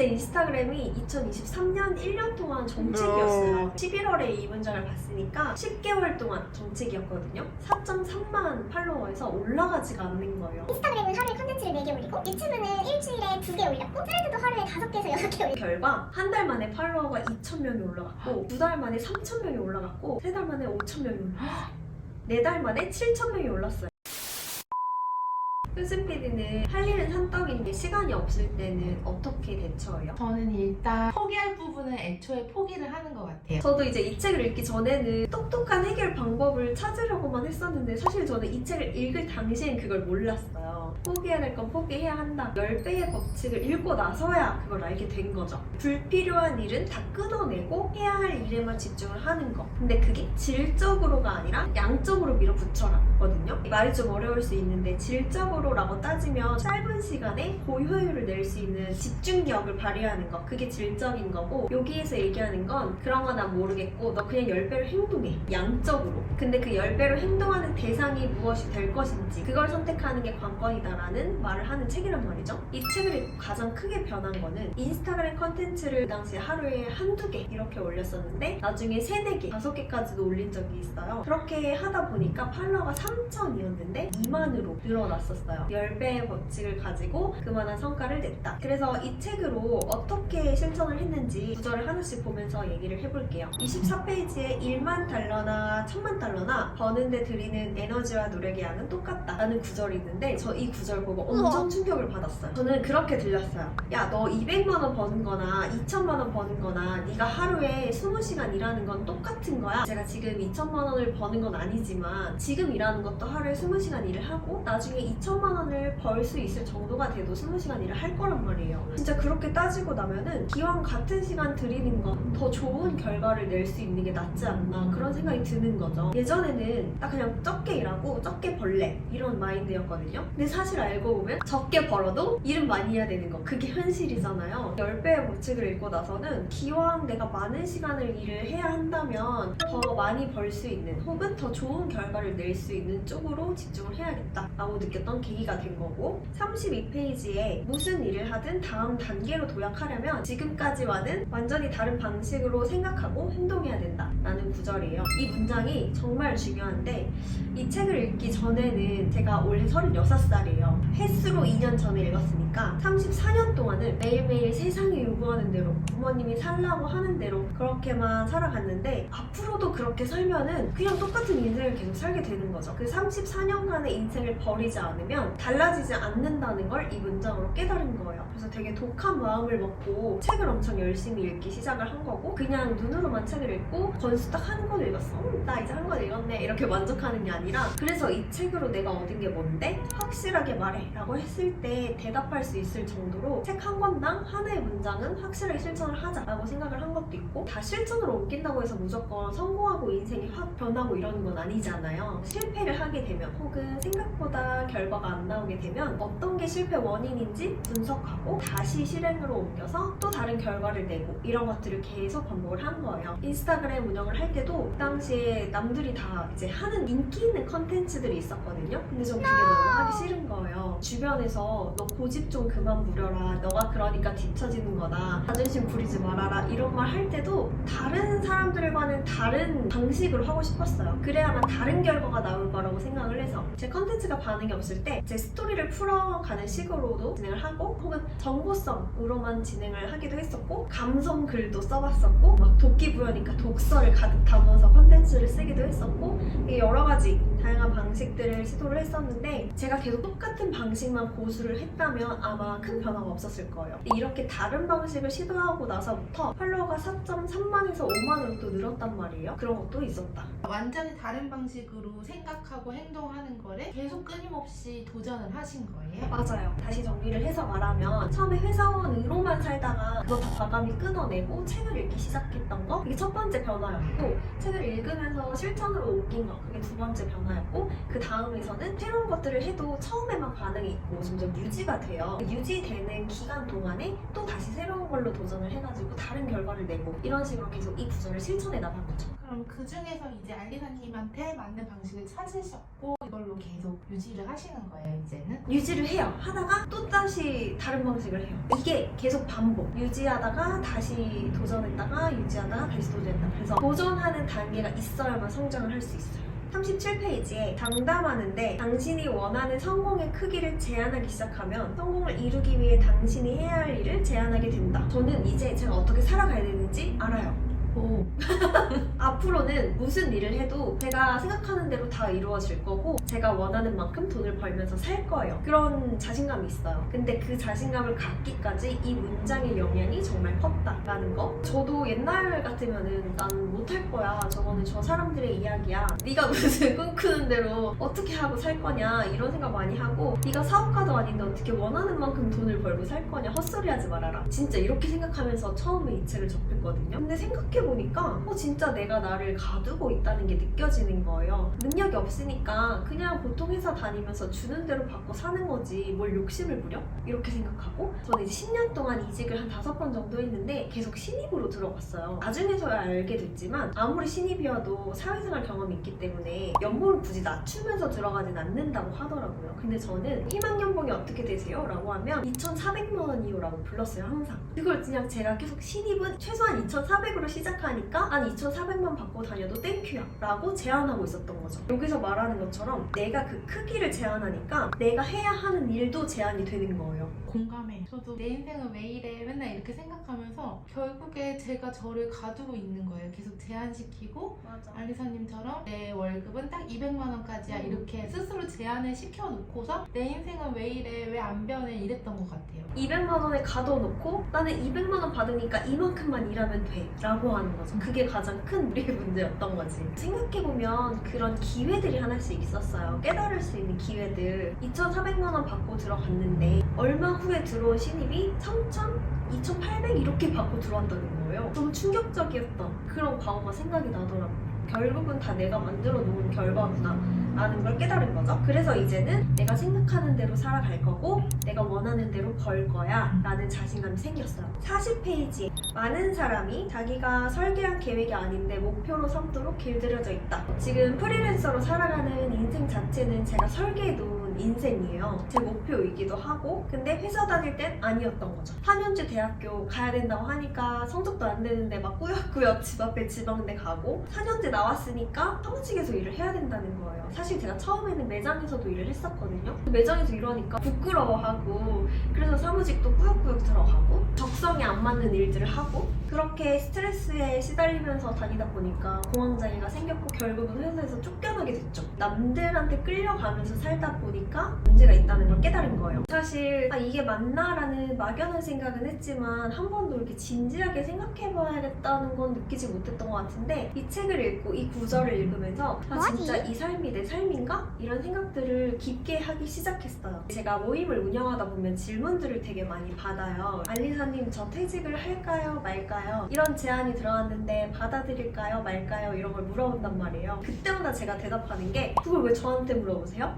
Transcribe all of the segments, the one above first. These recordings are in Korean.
제 인스타그램이 2023년 1년 동안 정책이었어요. 11월에 이 문장을 봤으니까 10개월 동안 정책이었거든요. 4.3만 팔로워에서 올라가지가 않는 거예요. 인스타그램은 하루에 컨텐츠를 4개 올리고 유튜브는 일주일에 2개 올렸고 트레드도 하루에 5개에서 6개 올리고 결과 한 달 만에 팔로워가 2,000명이 올라갔고 2달 만에 3,000명이 올라갔고 3달 만에 5,000명이 올라갔어요. 4달 만에 7,000명이 올랐어요. 효진 PD는 할 일은 산더미인데 시간이 없을 때는 어떻게 대처해요? 저는 일단 포기할 부분은 애초에 포기를 하는 것 같아요. 저도 이제 이 책을 읽기 전에는 똑똑한 해결 방법을 찾으려고만 했었는데 사실 저는 이 책을 읽을 당시엔 그걸 몰랐어요. 포기해야 될 건 포기해야 한다. 10배의 법칙을 읽고 나서야 그걸 알게 된 거죠. 불필요한 일은 다 끊어내고 해야 할 일에만 집중을 하는 거. 근데 그게 질적으로가 아니라 양적으로 밀어붙여라 거든요. 말이 좀 어려울 수 있는데 질적으로라고 따지면 짧은 시간에 고효율을 낼 수 있는 집중력을 발휘하는 거. 그게 질적인 거고 여기에서 얘기하는 건 그런 거 난 모르겠고 너 그냥 10배로 행동해. 양적으로. 근데 그 10배로 행동하는 대상이 무엇이 될 것인지 그걸 선택하는 게 관건이다라는 말을 하는 책이란 말이죠. 이 책을 읽고 가장 크게 변한 거는 인스타그램 컨텐츠를 그 당시에 하루에 한두 개 이렇게 올렸었는데 나중에 3, 4개, 5개까지도 올린 적이 있어요. 그렇게 하다 보니까 팔로워가 3,000이었는데 2만으로 늘어났었어요. 10배의 법칙을 가지고 그만한 성과를 냈다. 그래서 이 책으로 어떻게 실천을 했는지 구절을 하나씩 보면서 얘기를 해볼게요. 24페이지에 1만 달러나 1,000만 달러나 버는데 들이는 에너지와 노력의 양은 똑같다 라는 구절이 있는데 저 이 구절 보고 엄청 충격을 받았어요. 저는 그렇게 들렸어요. 야, 너 200만 원 버는 거나 2천만 원 버는 거나 네가 하루에 20시간 일하는 건 똑같은 거야. 제가 지금 2천만 원을 버는 건 아니지만 지금 일하는 것도 하루에 20시간 일을 하고 나중에 2천만 원을 벌 수 있을 정도가 돼도 20시간 일을 할 거란 말이에요. 진짜 그렇게 따지고 나면은 기왕 같은 시간 들이는 거 더 좋은 결과를 낼 수 있는 게 낫지 않나 그런 생각이 드는 거죠. 예전에는 딱 그냥 적게 일하고 적게 벌래 이런 마인드였거든요. 근데 사실 알고 보면 적게 벌어도 일은 많이 해야 되는 거 그게 현실이잖아요. 10배의 법칙을 읽고 나서는 기왕 내가 많은 시간을 일을 해야 한다면 더 많이 벌 수 있는 혹은 더 좋은 결과를 낼 수 있는 쪽으로 집중을 해야겠다 라고 느꼈던 계기가 된 거고 32페이지에 무슨 일을 하든 다음 단계로 도약하려면 지금까지와는 완전히 다른 방식으로 생각하고 행동해야 된다 라는 구절이에요. 이 문장이 정말 중요한데 이 책을 읽기 전에는 제가 올해 36살이에요. 횟수로 2년 전에 읽었으니까 34년 동안은 매일매일 세상이 요구하는 대로 부모님이 살라고 하는 대로 그렇게만 살아갔는데 앞으로도 그렇게 살면은 그냥 똑같은 인생을 계속 살게 되는 거죠. 그 34년간의 인생을 버리지 않으면 달라지지 않는다는 걸 이 문장으로 깨달은 거예요. 그래서 되게 독한 마음을 먹고 책을 엄청 열심히 읽기 시작을 한 거고 그냥 눈으로만 책을 읽고 권수 딱 한 권 읽었어. 나 이제 한 권 읽었네 이렇게 만족하는 게 아니라 그래서 이 책으로 내가 얻은 게 뭔데? 확실하게 말해 라고 했을 때 대답할 수 있을 정도로 책 한 권당 하나의 문장은 확실하게 실천을 하자 라고 생각을 한 것도 있고 다 실천으로 옮긴다고 해서 무조건 성공하고 인생이 확 변하고 이러는 건 아니잖아요. 실패를 하게 되면 혹은 생각보다 결과가 안 나오게 되면 어떤 게 실패 원인인지 분석하고 다시 실행으로 옮겨서 또 다른 결과를 내고 이런 것들을 계속 반복을 한 거예요. 인스타그램 운영을 할 때도 그 당시에 남들이 다 이제 하는 인기 있는 컨텐츠들이 있었거든요. 근데 전 그게 너무 하기 싫은 거예요. 주변에서 너 고집 좀 그만 부려라. 너가 그러니까 뒤처지는 거다. 자존심 부리지 말아라. 이런 말 할 때도 다른 사람들과는 다른 방식으로 하고 싶었어요. 그래야만 다른 결과가 나올 거라고 생각을 해서 제 컨텐츠가 반응이 없을 때 제 스토리를 풀어가는 식으로도 진행을 하고 혹은 정보성으로만 진행을 하기도 했었고 감성 글도 써봤었고 막 도끼부여니까 독서를 가득 담아서 컨텐츠를 쓰기도 했었고 여러 가지 다양한 방식들을 시도를 했었는데 제가 계속 똑같은 방식만 고수를 했다면 아마 큰 변화가 없었을 거예요. 이렇게 다른 방식을 시도하고 나서부터 팔로워가 4.3만에서 5만으로 또 늘었단 말이에요. 그런 것도 있었다. 완전히 다른 방식으로 생각하고 행동하는 거를 계속 끊임없이 도전을 하신 거예요? 맞아요. 다시 정리를 해서 말하면 처음에 회사원으로만 살다가 그거 다 과감히 끊어내고 책을 읽기 시작했던 거 이게 첫 번째 변화였고 책을 읽으면서 실천으로 옮긴 거 그게 두 번째 변화였고 그 다음에서는 새로운 것들을 해도 처음에만 반응이 있고 점점 유지가 돼요. 유지되는 기간 동안에 또 다시 새로운 걸로 도전을 해가지고 다른 결과를 내고 이런 식으로 계속 이 구조를 실천해 나간 거죠. 그럼 그 중에서 이제 알리사님한테 맞는 방식을 찾으셨고 이걸로 계속 유지를 하시는 거예요, 이제는? 유지를 해요. 하다가 또 다시 다른 방식을 해요. 이게 계속 반복. 유지하다가 다시 도전했다가 유지하다가 다시 도전했다. 그래서 도전하는 단계가 있어야만 성장을 할 수 있어요. 37페이지에 장담하는데 당신이 원하는 성공의 크기를 제한하기 시작하면 성공을 이루기 위해 당신이 해야 할 일을 제한하게 된다. 저는 이제 제가 어떻게 살아가야 되는지 알아요. 오. 앞으로는 무슨 일을 해도 제가 생각하는 대로 다 이루어질 거고 제가 원하는 만큼 돈을 벌면서 살 거예요. 그런 자신감이 있어요. 근데 그 자신감을 갖기까지 이 문장의 영향이 정말 컸다라는 거. 저도 옛날 같으면은 난 못할 거야. 저거는 저 사람들의 이야기야. 네가 무슨 꿈꾸는 대로 어떻게 하고 살 거냐 이런 생각 많이 하고 네가 사업가도 아닌데 어떻게 원하는 만큼 돈을 벌고 살 거냐 헛소리하지 말아라. 진짜 이렇게 생각하면서 처음에 이 책을 접했거든요. 근데 생각해보니까 진짜 내가 나를 가두고 있다는 게 느껴지는 거예요. 능력이 없으니까 그냥 보통 회사 다니면서 주는 대로 받고 사는 거지 뭘 욕심을 부려? 이렇게 생각하고 저는 이제 10년 동안 이직을 한 5번 정도 했는데 계속 신입으로 들어갔어요. 나중에서야 알게 됐지만 아무리 신입이어도 사회생활 경험이 있기 때문에 연봉을 굳이 낮추면서 들어가진 않는다고 하더라고요. 근데 저는 희망 연봉이 어떻게 되세요? 라고 하면 2,400만 원이요 라고 불렀어요. 항상. 그걸 그냥 제가 계속 신입은 최소한 2,400으로 시작하니까 난 2,400만 받고 다녀도 땡큐야 라고 제안하고 있었던 거죠. 여기서 말하는 것처럼 내가 그 크기를 제한하니까 내가 해야 하는 일도 제한이 되는 거예요. 공감해. 저도 내 인생은 왜 이래 맨날 이렇게 생각하면서 결국에 제가 저를 가두고 있는 거예요. 계속 제한시키고 맞아. 알리사님처럼 내 월급은 딱 200만 원까지야 이렇게 스스로 제한을 시켜놓고서 내 인생은 왜 이래 왜 안 변해 이랬던 것 같아요. 200만 원에 가둬놓고 나는 200만 원 받으니까 이만큼만 일하면 돼 라고 하는 거죠. 그게 가장 큰 우리의 문제였던 거지. 생각해보면 그런 기회들이 하나씩 있었어요. 깨달을 수 있는 기회들. 2,400만 원 받고 들어갔는데 얼마 후에 들어온 신입이 3,000, 2,800 이렇게 받고 들어왔다는 거예요. 너무 충격적이었던 그런 과거가 생각이 나더라고요. 결국은 다 내가 만들어 놓은 결과구나 라는 걸 깨달은 거죠. 그래서 이제는 내가 생각하는 대로 살아갈 거고 내가 원하는 대로 벌 거야 라는 자신감이 생겼어요. 40페이지 많은 사람이 자기가 설계한 계획이 아닌데 목표로 삼도록 길들여져 있다. 지금 프리랜서로 살아가는 인생 자체는 제가 설계해 놓은 인생이에요. 제 목표이기도 하고 근데 회사 다닐 땐 아니었던 거죠. 4년제 대학교 가야 된다고 하니까 성적도 안 되는데 막 꾸역꾸역 집 앞에 지방대 가고 4년제 나왔으니까 사무직에서 일을 해야 된다는 거예요. 사실 제가 처음에는 매장에서도 일을 했었거든요. 매장에서 일하니까 부끄러워하고 그래서 사무직도 꾸역꾸역 들어가고 적성에 안 맞는 일들을 하고 그렇게 스트레스에 시달리면서 다니다 보니까 공황장애가 생겼고 결국은 회사에서 쫓겨나게 됐죠. 남들한테 끌려가면서 살다 보니까 문제가 있다는 걸 깨달은 거예요. 사실 이게 맞나라는 막연한 생각은 했지만 한 번도 이렇게 진지하게 생각해봐야겠다는 건 느끼지 못했던 것 같은데 이 책을 읽고 이 구절을 읽으면서 진짜 이 삶이 내 삶인가? 이런 생각들을 깊게 하기 시작했어요. 제가 모임을 운영하다 보면 질문들을 되게 많이 받아요. 알리사님 저 퇴직을 할까요? 말까요? 이런 제안이 들어왔는데 받아들일까요? 말까요? 이런 걸 물어본단 말이에요. 그때마다 제가 대답하는 게 그걸 왜 저한테 물어보세요?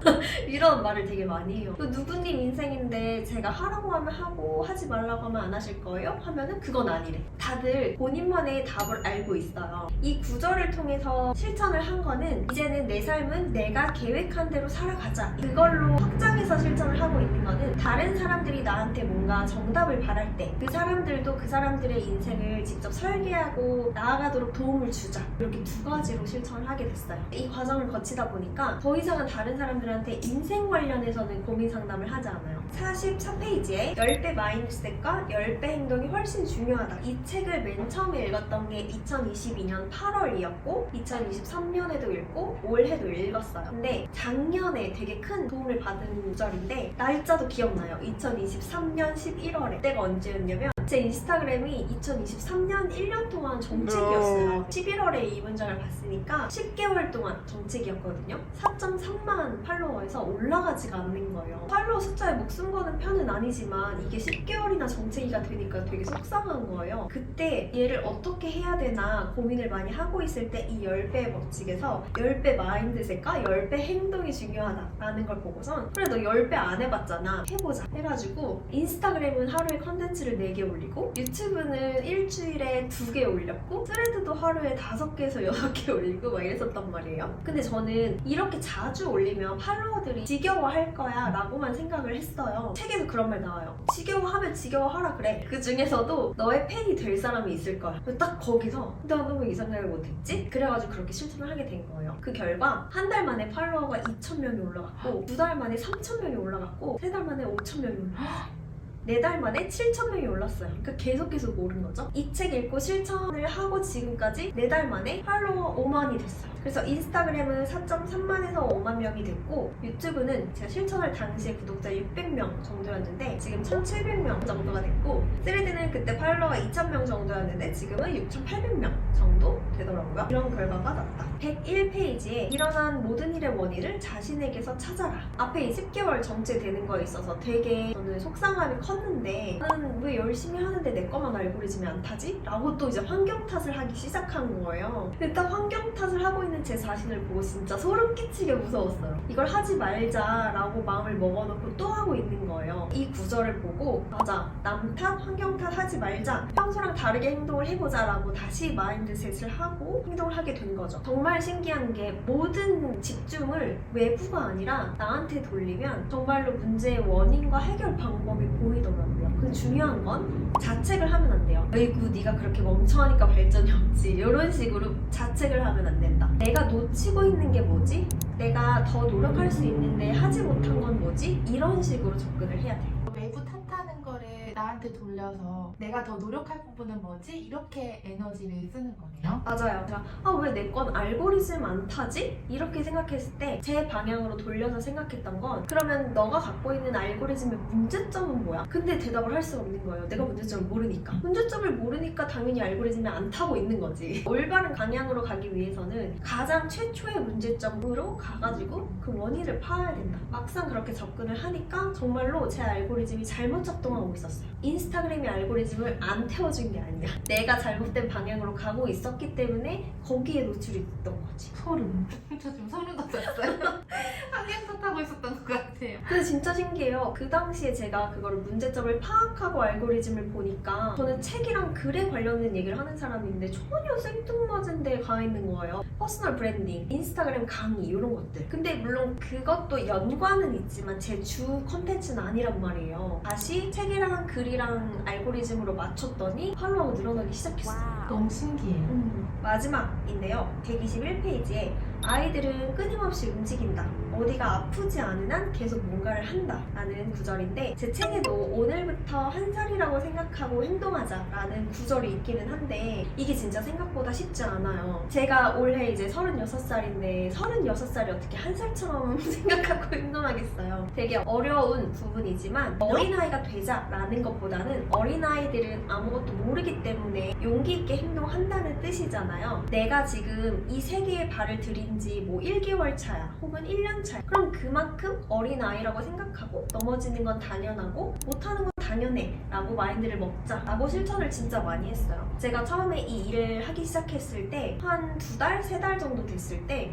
이런 말을 되게 많이 해요. 누구님 인생인데 제가 하라고 하면 하고 하지 말라고 하면 안 하실 거예요? 하면은 그건 아니래. 다들 본인만의 답을 알고 있어요. 이 구절을 통해서 실천을 한 거는 이제는 내 삶은 내가 계획한 대로 살아가자. 그걸로 확장해서 실천을 하고 있는 거는 다른 사람들이 나한테 뭔가 정답을 바랄 때 그 사람들도 그 사람들의 인생을 직접 설계하고 나아가도록 도움을 주자. 이렇게 두 가지로 실천을 하게 됐어요. 이 과정을 거치다 보니까 더 이상은 다른 사람들한테 인생 관련해서는 고민 상담을 하지 않아요. 44페이지에 10배 마인드셋과 10배 행동이 훨씬 중요하다. 이 책을 맨 처음에 읽었던 게 2022년 8월이었고 2023년에도 읽고 올해도 읽었어요. 근데 작년에 되게 큰 도움을 받은 구절인데 날짜도 기억나요. 2023년 11월에. 그때가 언제였냐면 제 인스타그램이 2023년 1년 동안 정책이었어요. 11월에 이 문장을 봤으니까 10개월 동안 정책이었거든요. 4.3만 팔로워에서 올라가지가 않는 거예요. 팔로워 숫자에 목숨 거는 편은 아니지만 이게 10개월이나 정체기가 되니까 되게 속상한 거예요. 그때 얘를 어떻게 해야 되나 고민을 많이 하고 있을 때 이 10배의 법칙에서 10배 마인드셋과 10배 행동이 중요하다라는 걸 보고선 그래 너 10배 안 해봤잖아 해보자 해가지고 인스타그램은 하루에 컨텐츠를 4개 올리고 유튜브는 일주일에 2개 올렸고 스레드도 하루에 5개에서 6개 올리고 막 이랬었단 말이에요. 근데 저는 이렇게 자주 올리면 팔로워들이 지겨워할 거야 라고만 생각을 했어요. 책에도 그런 말 나와요. 지겨워하면 지겨워하라 그래. 그 중에서도 너의 팬이 될 사람이 있을 거야. 딱 거기서 내가 너무 이 생각을 못했지? 그래가지고 그렇게 실천을 하게 된 거예요. 그 결과 한 달 만에 팔로워가 2,000명이 올라갔고 2달 만에 3,000명이 올라갔고 3달 만에 5,000명이 올라갔어요. 4달 만에 7,000명이 올랐어요. 그러니까 계속 오른 거죠. 이 책 읽고 실천을 하고 지금까지 4달 만에 팔로워 5만이 됐어요. 그래서 인스타그램은 4.3만에서 5만 명이 됐고 유튜브는 제가 실천할 당시에 구독자 600명 정도였는데 지금 1,700명 정도가 됐고 스레드는 그때 팔로워가 2,000명 정도였는데 지금은 6,800명 정도 되더라고요. 이런 결과가 났다. 101페이지에 일어난 모든 일의 원인을 자신에게서 찾아라. 앞에 이 10개월 정체되는 거에 있어서 되게 저는 속상함이 컸는데 나는 왜 열심히 하는데 내 거만 알고리즘이 안 타지? 라고 또 이제 환경 탓을 하기 시작한 거예요. 근데 딱 환경 탓을 하고 있는 제 자신을 보고 진짜 소름 끼치게 무서웠어요. 이걸 하지 말자라고 마음을 먹어놓고 또 하고 있는 거예요. 이 구절을 보고 맞아, 남 탓, 환경 탓 하지 말자, 평소랑 다르게 행동을 해보자 라고 다시 마인드셋을 하고 행동을 하게 된 거죠. 정말 신기한 게 모든 집중을 외부가 아니라 나한테 돌리면 정말로 문제의 원인과 해결 방법이 보이더라고요. 근데 중요한 건 자책을 하면 안 돼요. 어이구 네가 그렇게 멍청하니까 발전이 없지, 이런 식으로 자책을 하면 안 된다. 내가 놓치고 있는 게 뭐지? 내가 더 노력할 수 있는데 하지 못한 건 뭐지? 이런 식으로 접근을 해야 돼요. 외부 탓하는 거를 나한테 돌려서 내가 더 노력할 부분은 뭐지? 이렇게 에너지를 쓰는 거네요. 맞아요. 제가 왜 내 건 알고리즘 안 타지? 이렇게 생각했을 때 제 방향으로 돌려서 생각했던 건 그러면 너가 갖고 있는 알고리즘의 문제점은 뭐야? 근데 대답을 할 수가 없는 거예요. 내가 문제점을 모르니까. 문제점을 모르니까 당연히 알고리즘이 안 타고 있는 거지. 올바른 방향으로 가기 위해서는 가장 최초의 문제점으로 가가지고 그 원인을 파야 된다. 막상 그렇게 접근을 하니까 정말로 제 알고리즘이 잘못 작동하고 있었어요. 인스타그램의 알고리즘을 안 태워준 게 아니야. 내가 잘못된 방향으로 가고 있었기 때문에 거기에 노출이 됐던 거지. 소름. 저 지금 소름 돋았어요. 환경 탓하고 있었던 것 같아요. 근데 진짜 신기해요. 그 당시에 제가 그거를 문제점을 파악하고 알고리즘을 보니까 저는 책이랑 글에 관련된 얘기를 하는 사람인데 전혀 생뚱맞은 데에 가 있는 거예요. 퍼스널 브랜딩, 인스타그램 강의 이런 것들. 근데 물론 그것도 연관은 있지만 제 주 컨텐츠는 아니란 말이에요. 다시 책이랑 글이랑 알고리즘으로 맞췄더니 팔로워가 늘어나기 시작했어요. 너무 신기해요. 마지막인데요. 121페이지에 아이들은 끊임없이 움직인다. 어디가 아프지 않은 한 계속 뭔가를 한다. 라는 구절인데 제 책에도 오늘부터 한 살이라고 생각하고 행동하자 라는 구절이 있기는 한데 이게 진짜 생각보다 쉽지 않아요. 제가 올해 이제 36살인데 36살이 어떻게 한 살처럼 생각하고 행동하겠어요. 되게 어려운 부분이지만 어린아이가 되자라는 것보다는 어린아이들은 아무것도 모르기 때문에 용기 있게 행동한다는 뜻이잖아요. 내가 지금 이 세계에 발을 들인 지 뭐 1개월 차야 혹은 1년 차야. 그럼 그만큼 어린아이라고 생각하고 넘어지는 건 당연하고 못하는 건 당연해 라고 마인드를 먹자 라고 실천을 진짜 많이 했어요. 제가 처음에 이 일을 하기 시작했을 때 한 2달, 3달 정도 됐을 때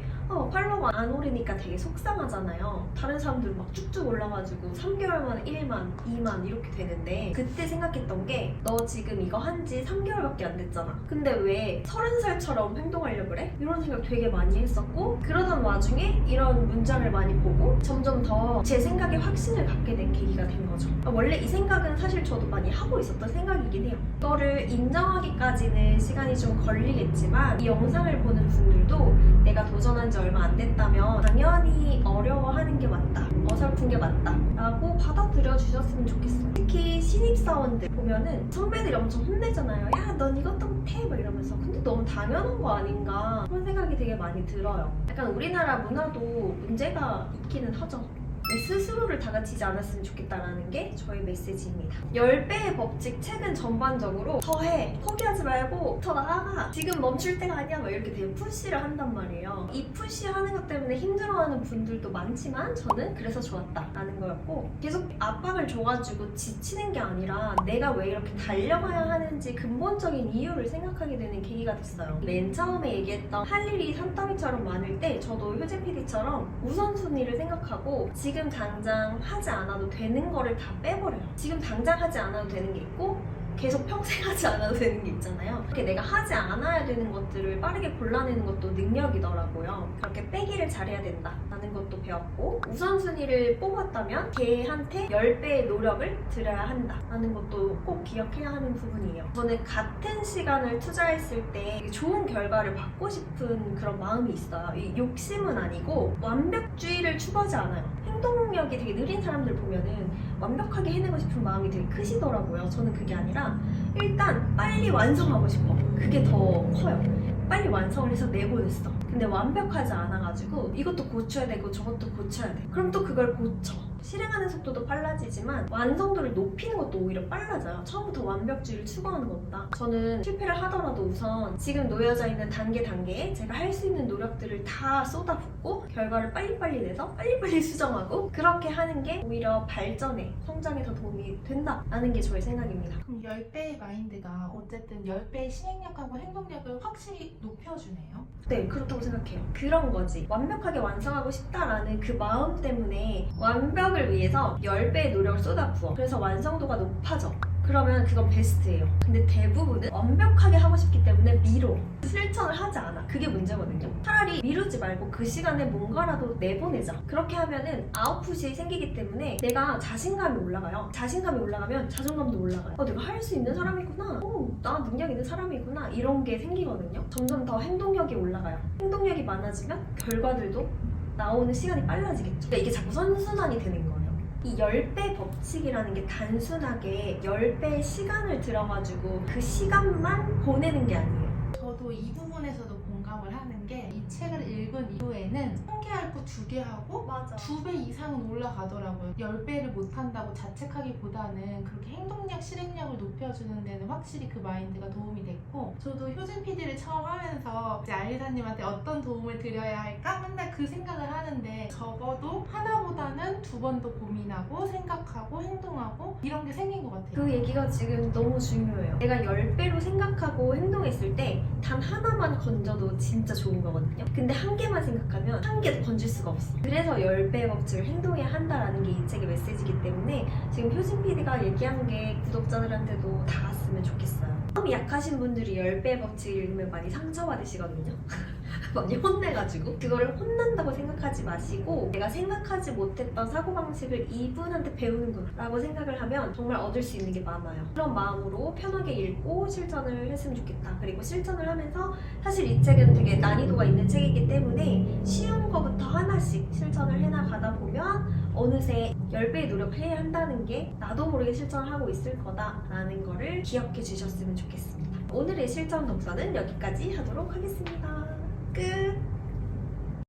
팔로워가 안 오르니까 되게 속상하잖아요. 다른 사람들 막 쭉쭉 올라가지고 3개월 만에 1만, 2만 이렇게 되는데 그때 생각했던 게 너 지금 이거 한 지 3개월밖에 안 됐잖아. 근데 왜 30살처럼 행동하려고 그래? 이런 생각 되게 많이 했었고 그러던 와중에 이런 문장을 많이 보고 점점 더 제 생각에 확신을 갖게 된 계기가 된 거죠. 원래 이 생각은 사실 저도 많이 하고 있었던 생각이긴 해요. 이거를 인정하기까지는 시간이 좀 걸리겠지만 이 영상을 보는 분들도 내가 도전한 지 얼마 안 됐다면 당연히 어려워하는 게 맞다, 어설픈 게 맞다 라고 받아들여 주셨으면 좋겠어요. 특히 신입사원들 보면은 선배들이 엄청 혼내잖아요. 야 넌 이것도 못해 막 이러면서. 근데 너무 당연한 거 아닌가 그런 생각이 되게 많이 들어요. 약간 우리나라 문화도 문제가 있기는 하죠. 내 스스로를 다그치지 않았으면 좋겠다라는 게 저의 메시지입니다. 10배의 법칙 책은 전반적으로 더 해, 포기하지 말고 더 나아가, 지금 멈출 때가 아니야 막 이렇게 되게 푸시를 한단 말이에요. 이 푸시하는 것 때문에 힘들어하는 분들도 많지만 저는 그래서 좋았다라는 거였고 계속 압박을 줘가지고 지치는 게 아니라 내가 왜 이렇게 달려가야 하는지 근본적인 이유를 생각하게 되는 계기가 됐어요. 맨 처음에 얘기했던 할 일이 산더미처럼 많을 때 저도 효재 PD처럼 우선순위를 생각하고 지금 당장 하지 않아도 되는 거를 다 빼버려요. 지금 당장 하지 않아도 되는 게 있고 계속 평생 하지 않아도 되는 게 있잖아요. 그렇게 내가 하지 않아야 되는 것들을 빠르게 골라내는 것도 능력이더라고요. 그렇게 빼기를 잘해야 된다라는 것도 배웠고, 우선순위를 뽑았다면 걔한테 10배의 노력을 들여야 한다라는 것도 꼭 기억해야 하는 부분이에요. 저는 같은 시간을 투자했을 때 좋은 결과를 받고 싶은 그런 마음이 있어요. 이 욕심은 아니고 완벽주의를 추구하지 않아요. 행동력이 되게 느린 사람들 보면은 완벽하게 해내고 싶은 마음이 되게 크시더라고요. 저는 그게 아니라 일단 빨리 완성하고 싶어. 그게 더 커요. 빨리 완성을 해서 내보냈어. 근데 완벽하지 않아가지고 이것도 고쳐야 되고 저것도 고쳐야 돼. 그럼 또 그걸 고쳐. 실행하는 속도도 빨라지지만 완성도를 높이는 것도 오히려 빨라져요. 처음부터 완벽주의를 추구하는 것보다. 저는 실패를 하더라도 우선 지금 놓여져 있는 단계에 제가 할 수 있는 노력들을 다 쏟아붓고 결과를 빨리빨리 내서 빨리빨리 수정하고, 그렇게 하는 게 오히려 발전에, 성장에 더 도움이 된다라는 게 저의 생각입니다. 그럼 10배의 마인드가 어쨌든 10배의 실행력하고 행동력을 확실히 높여주네요. 네, 그렇다고 생각해요. 그런 거지. 완벽하게 완성하고 싶다라는 그 마음 때문에 완벽을 위해서 10배의 노력을 쏟아부어. 그래서 완성도가 높아져. 그러면 그건 베스트예요. 근데 대부분은 완벽하게 하고 싶기 때문에 미뤄. 실천을 하지 않아. 그게 문제거든요. 차라리 미루지 말고 그 시간에 뭔가라도 내보내자. 그렇게 하면은 아웃풋이 생기기 때문에 내가 자신감이 올라가요. 자신감이 올라가면 자존감도 올라가요. 내가 할 수 있는 사람이구나. 나 능력 있는 사람이구나. 이런 게 생기거든요. 점점 더 행동력이 올라가요. 행동력이 많아지면 결과들도 나오는 시간이 빨라지겠죠. 그러니까 이게 자꾸 선순환이 되는 거예요. 이 10배 법칙이라는 게 단순하게 10배의 시간을 들어가지고 그 시간만 보내는 게 아니에요. 저도 이 부분에서도 공감을 하는 게, 이 책을 읽은 이후에는 1개 할 거 2개 하고 맞아. 2배 이상은 올라가더라고요. 10배를 못한다고 자책하기보다는 그렇게 행동력, 실행력을 높여주는 데는 확실히 그 마인드가 도움이 됐고, 저도 효진 PD를 처음 하면서 이제 알리사님한테 어떤 도움을 드려야 할까? 맨날 그 생각을 하는데, 적어도 하나보다는 2번 더 고민하고 생각하고 행동하고 이런 게 생긴 것 같아요. 그 얘기가 지금 너무 중요해요. 내가 10배로 생각하고 행동했을 때 단 하나만 건져도 진짜 좋은 거거든요. 근데 한 개만 생각하면 한 개도 건질 수가 없어. 그래서 10배의 법칙을 행동해야 한다라는 게 이 책의 메시지이기 때문에 지금 효진 PD가 얘기한 게 구독자들한테도 닿았으면 좋겠어요. 마음이 약하신 분들이 10배의 법칙을 읽으면 많이 상처받으시거든요. 많이 혼내가지고 그거를 혼난다고 생각하지 마시고, 내가 생각하지 못했던 사고방식을 이분한테 배우는구나 라고 생각을 하면 정말 얻을 수 있는 게 많아요. 그런 마음으로 편하게 읽고 실천을 했으면 좋겠다. 그리고 실천을 하면서, 사실 이 책은 되게 난이도가 있는 책이기 때문에 쉬운 거부터 하나씩 실천을 해나가다 보면 어느새 10배의 노력을 해야 한다는 게 나도 모르게 실천을 하고 있을 거다라는 거를 기억해 주셨으면 좋겠습니다. 오늘의 실천 독서는 여기까지 하도록 하겠습니다. 끝!